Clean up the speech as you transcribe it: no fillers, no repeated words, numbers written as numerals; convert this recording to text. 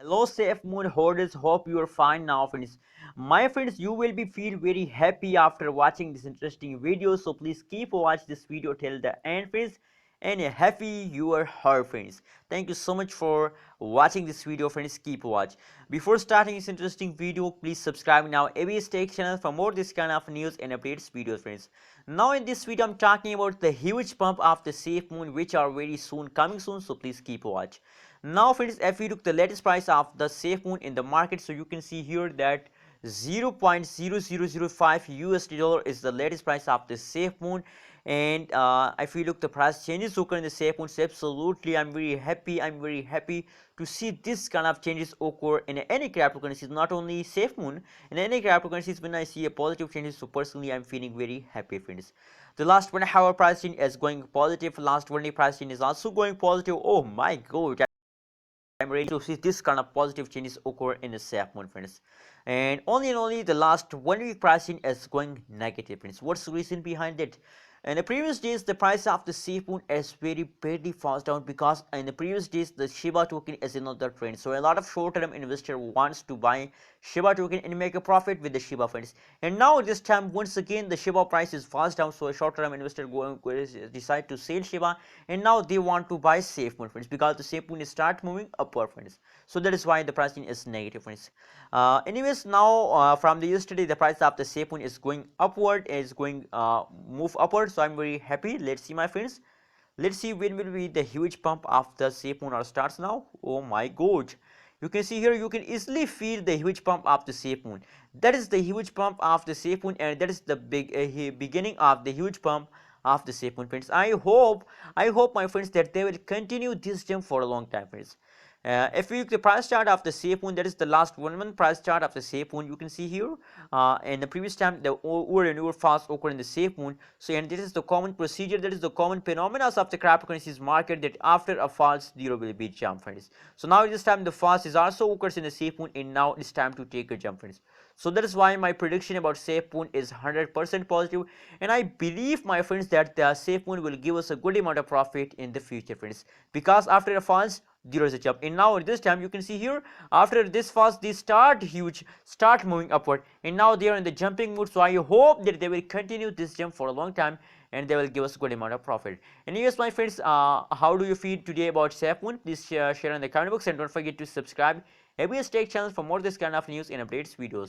Hello SafeMoon holders, hope you are fine now friends. My friends, you will be feel very happy after watching this interesting video, so please keep watch this video till the end friends, and happy you are her friends. Thank you so much for watching this video friends, keep watch. Before starting this interesting video, please subscribe now ABS Tech channel for more this kind of news and updates videos friends. Now in this video I'm talking about the huge pump of the SafeMoon which are very soon coming soon, so please keep watch. Now friends, if we look the latest price of the SafeMoon in the market, so you can see here that 0.0005 USD dollar is the latest price of the SafeMoon. And if we look the price changes occur in the SafeMoon, so absolutely I'm very happy to see this kind of changes occur in any cryptocurrencies, not only SafeMoon, in any cryptocurrencies. When I see a positive changes, so personally I'm feeling very happy friends. The last 1 hour pricing is going positive, last 20 pricing is also going positive. Oh my god, I'm ready to see this kind of positive changes occur in the SafeMoon friends. And only the last 1 week pricing is going negative friends. What's the reason behind it? In the previous days, the price of the SafeMoon is very fast down, because in the previous days the Shiba token is another trend. So a lot of short-term investor wants to buy Shiba token and make a profit with the Shiba friends. And now this time once again the Shiba price is fast down, so a short-term investor decide to sell Shiba, and now they want to buy SafeMoon friends, because the SafeMoon start moving upward friends. So that is why the pricing is negative friends. Anyways, now from the yesterday the price of the SafeMoon is going upward, is going move upward, so I'm very happy. Let's see my friends, let's see when will be the huge pump of the SafeMoon starts now. Oh my god, you can see here, you can easily feel the huge pump of the SafeMoon. That is the huge pump of the SafeMoon, and that is the beginning of the huge pump of the SafeMoon friends. I hope my friends that they will continue this jump for a long time friends. If you look the price chart of the SafeMoon, that is the last 1 month price chart of the SafeMoon, you can see here in the previous time the over and over fast occur in the SafeMoon. So and this is the common procedure, that is the common phenomena of the cryptocurrencies market, that after a falls there will be jump friends. So now this time the fast is also occurs in the SafeMoon, and now it's time to take a jump friends. So that is why my prediction about SafeMoon is 100% positive, and I believe my friends that the SafeMoon will give us a good amount of profit in the future friends, because after a falls there is a jump. And now this time you can see here, after this fast they start moving upward, and now they are in the jumping mood. So I hope that they will continue this jump for a long time, and they will give us a good amount of profit. And yes my friends, how do you feel today about SafeMoon? Please share in the comment box, and don't forget to subscribe ABS Tech channel for more this kind of news and updates videos.